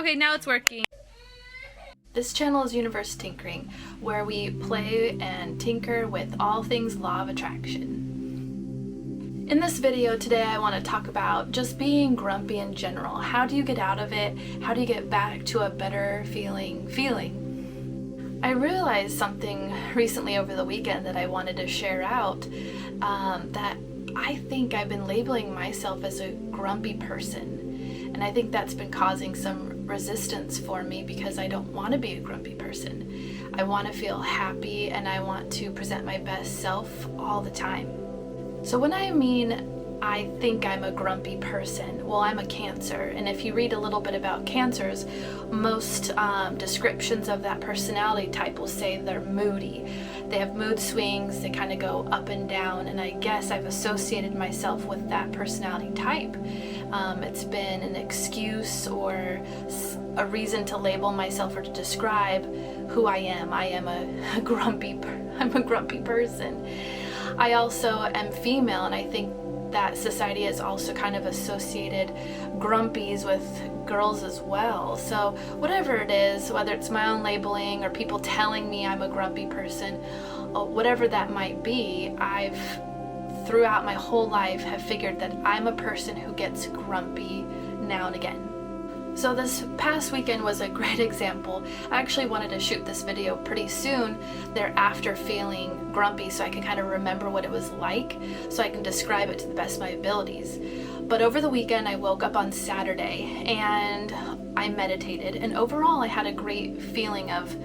Okay, now it's working. This channel is Universe Tinkering, where we play and tinker with all things law of attraction. In this video today, I want to talk about just being grumpy in general. How do you get out of it? How do you get back to a better feeling? I realized something recently over the weekend that I wanted to share out, that I think I've been labeling myself as a grumpy person. And I think that's been causing some resistance for me because I don't want to be a grumpy person. I want to feel happy and I want to present my best self all the time. So when I mean I think I'm a grumpy person, well, I'm a Cancer, and if you read a little bit about Cancers, most descriptions of that personality type will say they're moody. They have mood swings, they kind of go up and down, and I guess I've associated myself with that personality type. It's been an excuse or a reason to label myself or to describe who I am. I'm a grumpy person. I also am female, and I think that society has also kind of associated grumpies with girls as well. So whatever it is, whether it's my own labeling or people telling me I'm a grumpy person, whatever that might be, I've throughout my whole life have figured that I'm a person who gets grumpy now and again. So this past weekend was a great example. I actually wanted to shoot this video pretty soon thereafter feeling grumpy so I can kind of remember what it was like, so I can describe it to the best of my abilities. But over the weekend I woke up on Saturday and I meditated, and overall I had a great feeling of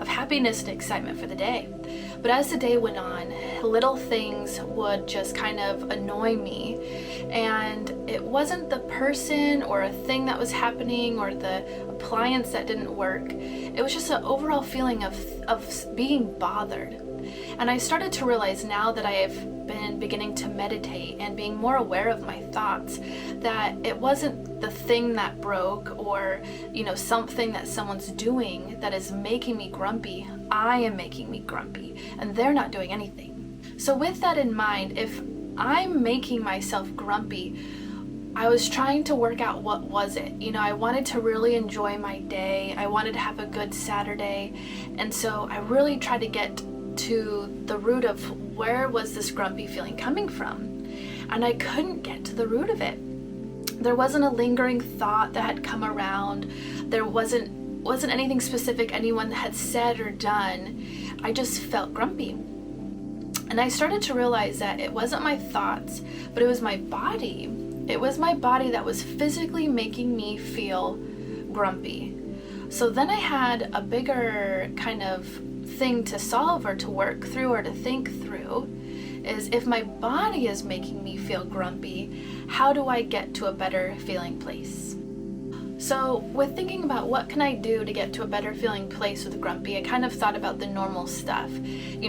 happiness and excitement for the day. But as the day went on, little things would just kind of annoy me, and it wasn't the person or a thing that was happening or the appliance that didn't work. It was just an overall feeling of being bothered. And I started to realize now that I have been beginning to meditate and being more aware of my thoughts, that it wasn't the thing that broke or, something that someone's doing that is making me grumpy. I am making me grumpy, and they're not doing anything. So with that in mind, if I'm making myself grumpy, I was trying to work out what was it. I wanted to really enjoy my day. I wanted to have a good Saturday. And so I really tried to get to the root of where was this grumpy feeling coming from. And I couldn't get to the root of it. There wasn't a lingering thought that had come around. There wasn't anything specific anyone had said or done. I just felt grumpy. And I started to realize that it wasn't my thoughts, but it was my body. It was my body that was physically making me feel grumpy. So then I had a bigger kind of thing to solve or to work through or to think through, is if my body is making me feel grumpy, how do I get to a better feeling place? So with thinking about what can I do to get to a better feeling place with grumpy, I kind of thought about the normal stuff.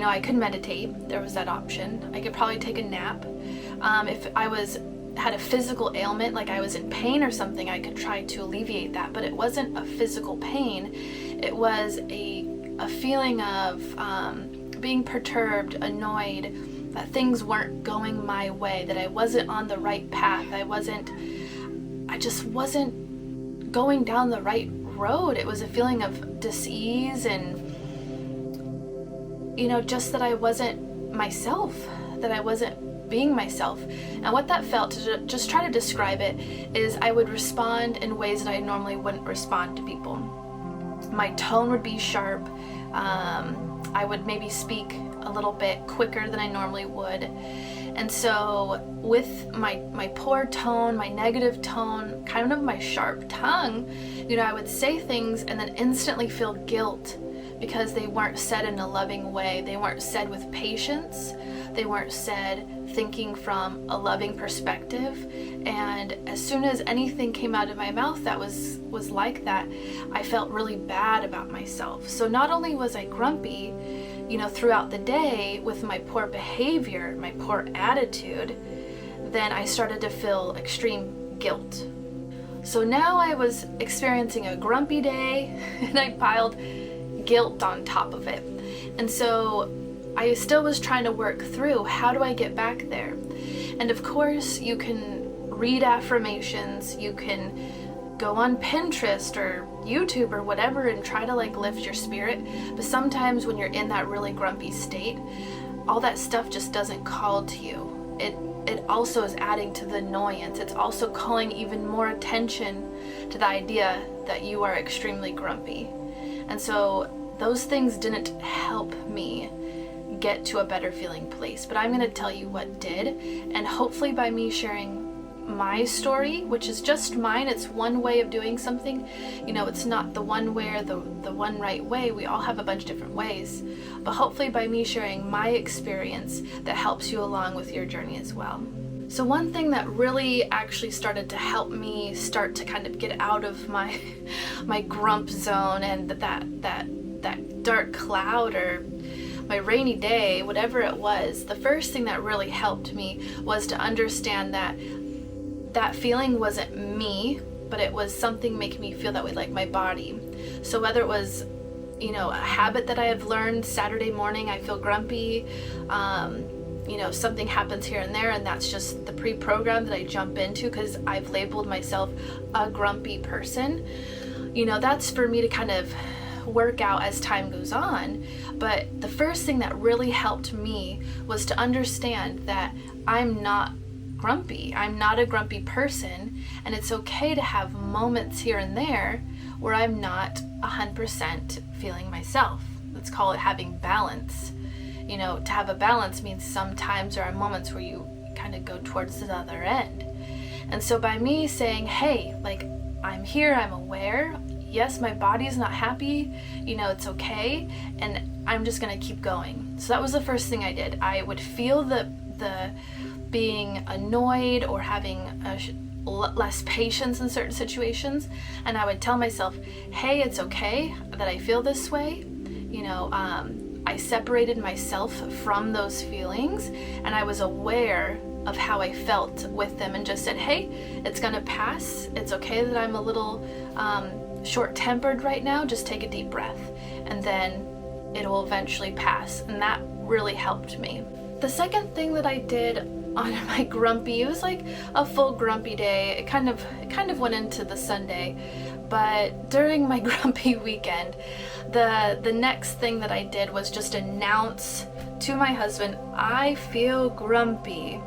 I could meditate, there was that option. I could probably take a nap. If I had a physical ailment, like I was in pain or something, I could try to alleviate that, but it wasn't a physical pain. It was a feeling of being perturbed, annoyed, that things weren't going my way, that I wasn't on the right path. I just wasn't going down the right road. It was a feeling of dis-ease and, just that I wasn't myself, that I wasn't being myself. And what that felt, to just try to describe it, is I would respond in ways that I normally wouldn't respond to people. My tone would be sharp. I would maybe speak a little bit quicker than I normally would. And so with my poor tone, my negative tone, kind of my sharp tongue, I would say things and then instantly feel guilt because they weren't said in a loving way. They weren't said with patience. They weren't said thinking from a loving perspective. And as soon as anything came out of my mouth that was like that, I felt really bad about myself. So not only was I grumpy, throughout the day with my poor behavior, my poor attitude, then I started to feel extreme guilt. So now I was experiencing a grumpy day and I piled guilt on top of it. And so I still was trying to work through, how do I get back there? And of course you can read affirmations, you can go on Pinterest or YouTube or whatever and try to like lift your spirit. But sometimes when you're in that really grumpy state, all that stuff just doesn't call to you. It also is adding to the annoyance. It's also calling even more attention to the idea that you are extremely grumpy. And so those things didn't help me get to a better feeling place. But I'm going to tell you what did. And hopefully by me sharing my story, which is just mine, it's one way of doing something, you know, it's not the one way or the one right way. We all have a bunch of different ways, but hopefully by me sharing my experience, that helps you along with your journey as well. So one thing that really actually started to help me start to kind of get out of my grump zone and that dark cloud or my rainy day, whatever it was, the first thing that really helped me was to understand that feeling wasn't me, but it was something making me feel that way, like my body. So whether it was, you know, a habit that I have learned, Saturday morning I feel grumpy, you know, something happens here and there, and that's just the pre-program that I jump into because I've labeled myself a grumpy person. You know, that's for me to kind of work out as time goes on. But the first thing that really helped me was to understand that I'm not grumpy. I'm not a grumpy person, and it's okay to have moments here and there where I'm not 100% feeling myself. Let's call it having balance. You know, to have a balance means sometimes there are moments where you kind of go towards the other end. And so by me saying, hey, like, I'm here, I'm aware, yes, my body's not happy, you know, it's okay, and I'm just gonna keep going. So that was the first thing I did. I would feel the being annoyed or having less patience in certain situations, and I would tell myself, hey, it's okay that I feel this way. You know, I separated myself from those feelings, and I was aware of how I felt with them and just said, hey, it's gonna pass. It's okay that I'm a little short-tempered right now. Just take a deep breath, and then it will eventually pass. And that really helped me. The second thing that I did on my grumpy, it was like a full grumpy day. It kind of went into the Sunday, but during my grumpy weekend, the next thing that I did was just announce to my husband, I feel grumpy.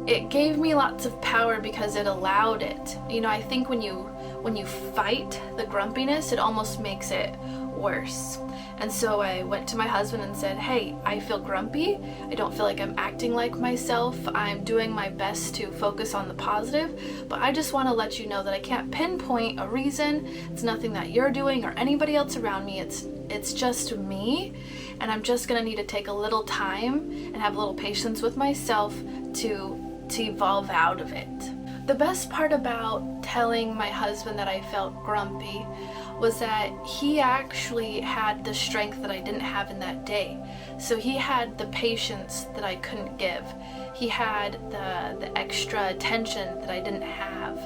It gave me lots of power because it allowed it. You know, I think when you fight the grumpiness, it almost makes it worse. And so I went to my husband and said, hey, I feel grumpy. I don't feel like I'm acting like myself. I'm doing my best to focus on the positive, but I just want to let you know that I can't pinpoint a reason. It's nothing that you're doing or anybody else around me. It's just me, and I'm just going to need to take a little time and have a little patience with myself to evolve out of it. The best part about telling my husband that I felt grumpy was that he actually had the strength that I didn't have in that day. So he had the patience that I couldn't give. He had the extra attention that I didn't have.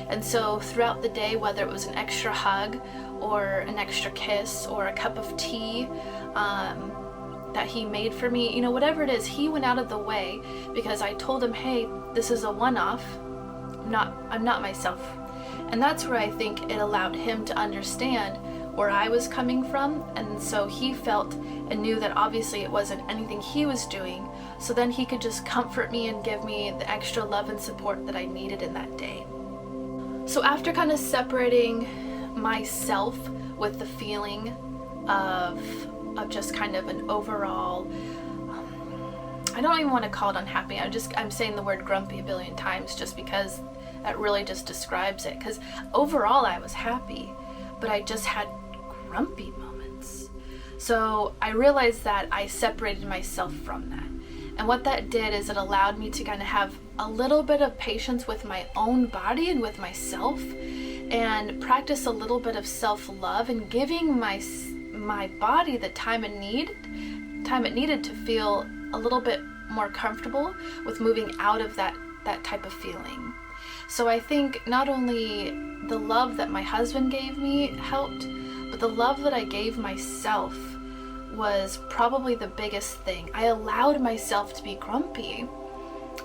And so throughout the day, whether it was an extra hug or an extra kiss or a cup of tea that he made for me, you know, whatever it is, he went out of the way because I told him, hey, this is a one-off. I'm not myself. And that's where I think it allowed him to understand where I was coming from, and so he felt and knew that obviously it wasn't anything he was doing, so then he could just comfort me and give me the extra love and support that I needed in that day. So after kind of separating myself with the feeling of just kind of an overall, I don't even want to call it unhappy, I'm saying the word grumpy a billion times just because that really just describes it, because overall I was happy, but I just had grumpy moments. So I realized that I separated myself from that. And what that did is it allowed me to kind of have a little bit of patience with my own body and with myself, and practice a little bit of self-love and giving my body the time it needed to feel a little bit more comfortable with moving out of that type of feeling. So I think not only the love that my husband gave me helped, but the love that I gave myself was probably the biggest thing. I allowed myself to be grumpy.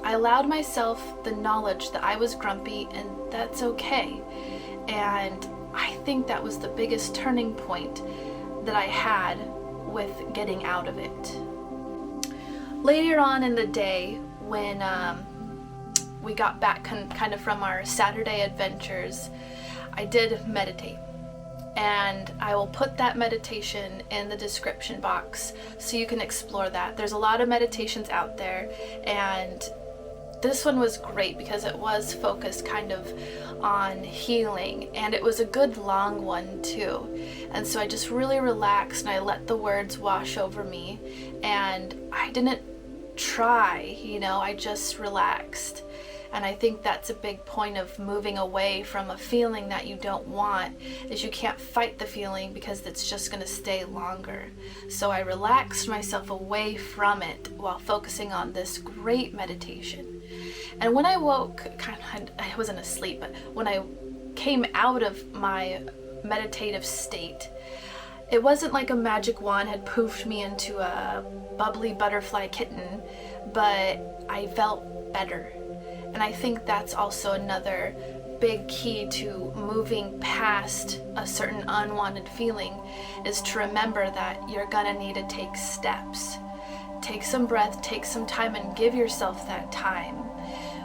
I allowed myself the knowledge that I was grumpy, and that's okay. And I think that was the biggest turning point that I had with getting out of it. Later on in the day, when we got back kind of from our Saturday adventures, I did meditate. And I will put that meditation in the description box so you can explore that. There's a lot of meditations out there, and this one was great because it was focused kind of on healing, and it was a good long one too. And so I just really relaxed and I let the words wash over me, and I didn't try, I just relaxed. And I think that's a big point of moving away from a feeling that you don't want, is you can't fight the feeling because it's just going to stay longer. So I relaxed myself away from it while focusing on this great meditation. And when I woke, I wasn't asleep, but when I came out of my meditative state, it wasn't like a magic wand had poofed me into a bubbly butterfly kitten, but I felt better. And I think that's also another big key to moving past a certain unwanted feeling, is to remember that you're gonna need to take steps. Take some breath, take some time, and give yourself that time.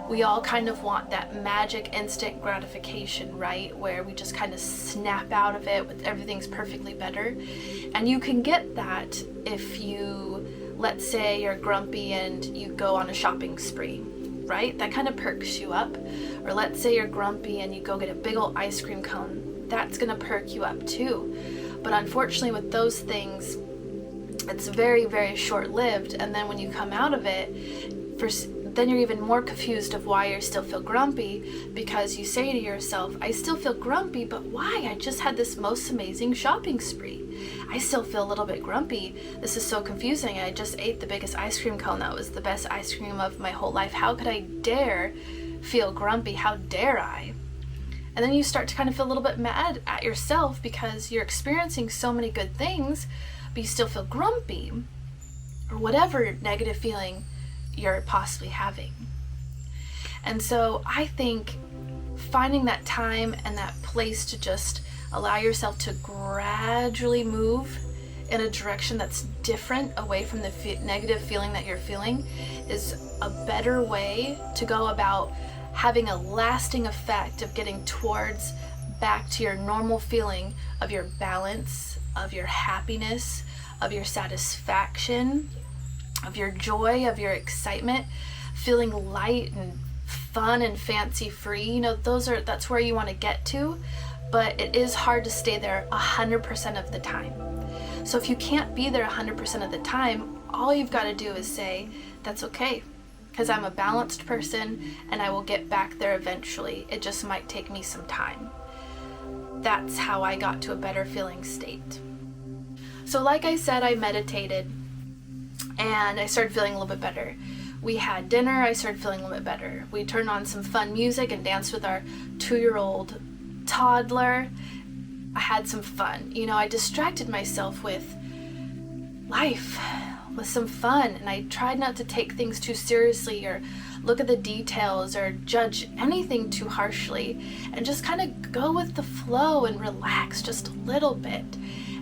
We all kind of want that magic instant gratification, right? Where we just kind of snap out of it with everything's perfectly better. And you can get that if you, let's say you're grumpy and you go on a shopping spree, right? That kind of perks you up. Or let's say you're grumpy and you go get a big old ice cream cone. That's gonna perk you up too. But unfortunately with those things, it's very, very short-lived. And then when you come out of it, then you're even more confused of why you still feel grumpy, because you say to yourself, I still feel grumpy, but why? I just had this most amazing shopping spree. I still feel a little bit grumpy. This is so confusing. I just ate the biggest ice cream cone. That was the best ice cream of my whole life. How could I dare feel grumpy? How dare I? And then you start to kind of feel a little bit mad at yourself because you're experiencing so many good things, but you still feel grumpy, or whatever negative feeling you're possibly having. And so I think finding that time and that place to just allow yourself to gradually move in a direction that's different away from the negative feeling that you're feeling is a better way to go about having a lasting effect of getting towards back to your normal feeling of your balance, of your happiness, of your satisfaction, of your joy, of your excitement, feeling light and fun and fancy free. That's where you want to get to, but it is hard to stay there 100% of the time. So if you can't be there 100% of the time, all you've got to do is say, that's okay, because I'm a balanced person and I will get back there eventually. It just might take me some time. That's how I got to a better feeling state. So like I said, I meditated and I started feeling a little bit better. We had dinner, I started feeling a little bit better. We turned on some fun music and danced with our 2-year-old toddler. I had some fun. I distracted myself with life, with some fun, and I tried not to take things too seriously or look at the details or judge anything too harshly, and just kind of go with the flow and relax just a little bit.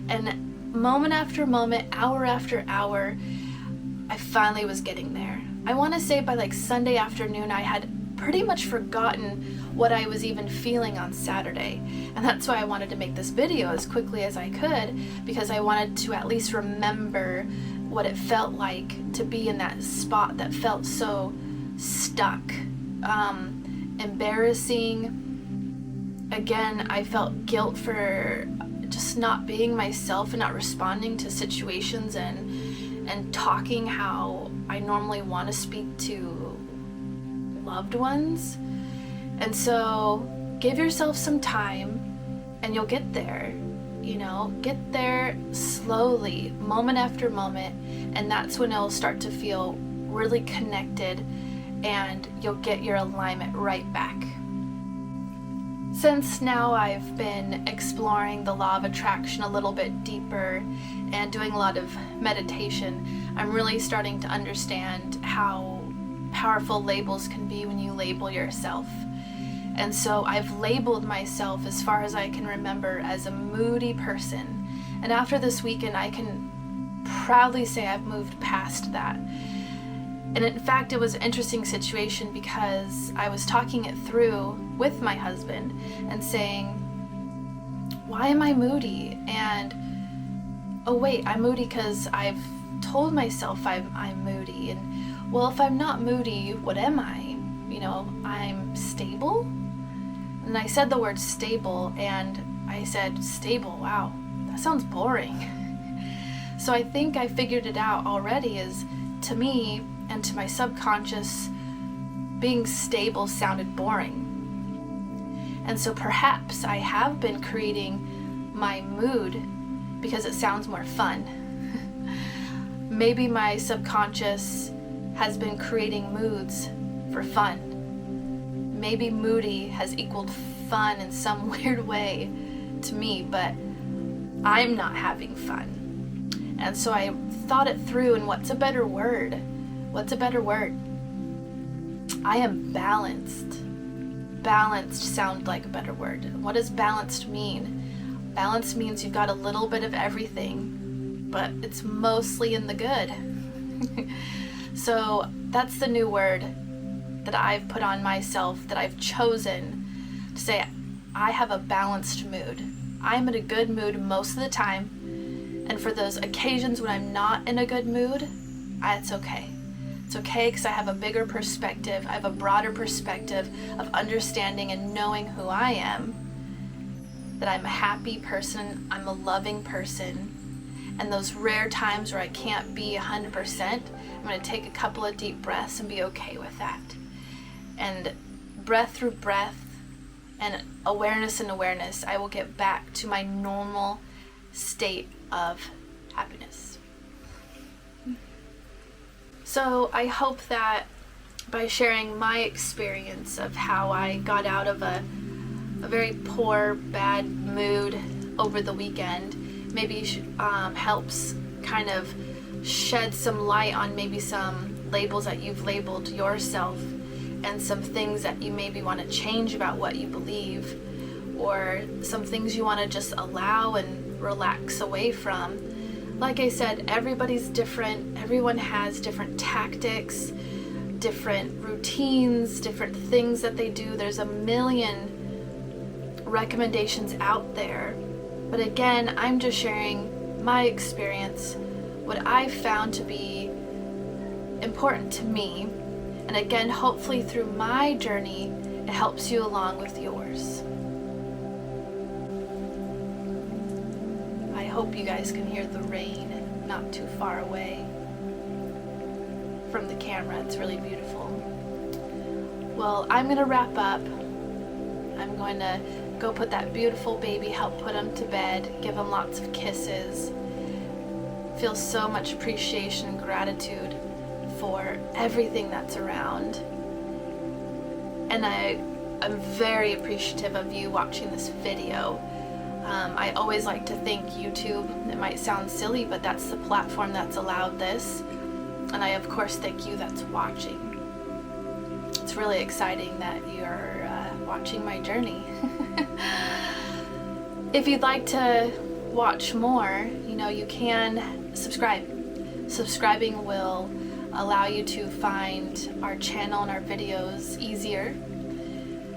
And moment after moment, hour after hour, I finally was getting there. I want to say by like Sunday afternoon, I had pretty much forgotten what I was even feeling on Saturday. And that's why I wanted to make this video as quickly as I could, because I wanted to at least remember what it felt like to be in that spot that felt so stuck, embarrassing. Again, I felt guilt for just not being myself and not responding to situations and talking how I normally want to speak to loved ones. And so give yourself some time and you'll get there. Get there slowly, moment after moment, and that's when it'll start to feel really connected and you'll get your alignment right back. Since now I've been exploring the law of attraction a little bit deeper and doing a lot of meditation, I'm really starting to understand how powerful labels can be when you label yourself. And so I've labeled myself, as far as I can remember, as a moody person. And after this weekend, I can proudly say I've moved past that. And in fact, it was an interesting situation because I was talking it through with my husband and saying, why am I moody? And oh wait, I'm moody because I've told myself I'm moody. And well, if I'm not moody, what am I? I'm stable? And I said the word stable, and I said, stable, wow, that sounds boring. So I think I figured it out already, is to me and to my subconscious, being stable sounded boring. And so perhaps I have been creating my mood because it sounds more fun. Maybe my subconscious has been creating moods for fun. Maybe moody has equaled fun in some weird way to me, but I'm not having fun. And so I thought it through, and what's a better word? What's a better word? I am balanced. Balanced sounds like a better word. What does balanced mean? Balanced means you've got a little bit of everything, but it's mostly in the good. So that's the new word that I've put on myself, that I've chosen to say, I have a balanced mood. I'm in a good mood most of the time, and for those occasions when I'm not in a good mood, it's okay. It's okay because I have a bigger perspective. I have a broader perspective of understanding and knowing who I am, that I'm a happy person, I'm a loving person, and those rare times where I can't be 100%, I'm going to take a couple of deep breaths and be okay with that. And breath through breath and awareness, I will get back to my normal state of happiness. So I hope that by sharing my experience of how I got out of a very poor, bad mood over the weekend, maybe helps kind of shed some light on maybe some labels that you've labeled yourself, and some things that you maybe want to change about what you believe, or some things you want to just allow and relax away from. Like I said, everybody's different. Everyone has different tactics, different routines, different things that they do. There's a million recommendations out there. But again, I'm just sharing my experience, what I found to be important to me. And again, hopefully through my journey, it helps you along with yours. I hope you guys can hear the rain not too far away from the camera. It's really beautiful. Well, I'm going to wrap up. I'm going to go put that beautiful baby, help put him to bed, give him lots of kisses. Feel so much appreciation and gratitude for everything that's around. And I'm very appreciative of you watching this video. I always like to thank YouTube. It might sound silly, but that's the platform that's allowed this. And I, of course, thank you that's watching. It's really exciting that you're watching my journey. If you'd like to watch more, you can subscribe. Subscribing will allow you to find our channel and our videos easier.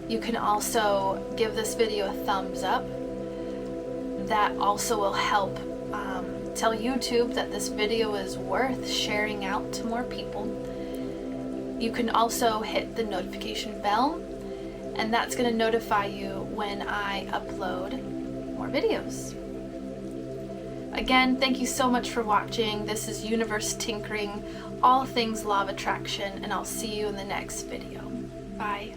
You can also give this video a thumbs up. That also will help tell YouTube that this video is worth sharing out to more people. You can also hit the notification bell, and that's going to notify you when I upload more videos. Again, thank you so much for watching. This is Universe Tinkering, all things law of attraction, and I'll see you in the next video. Bye.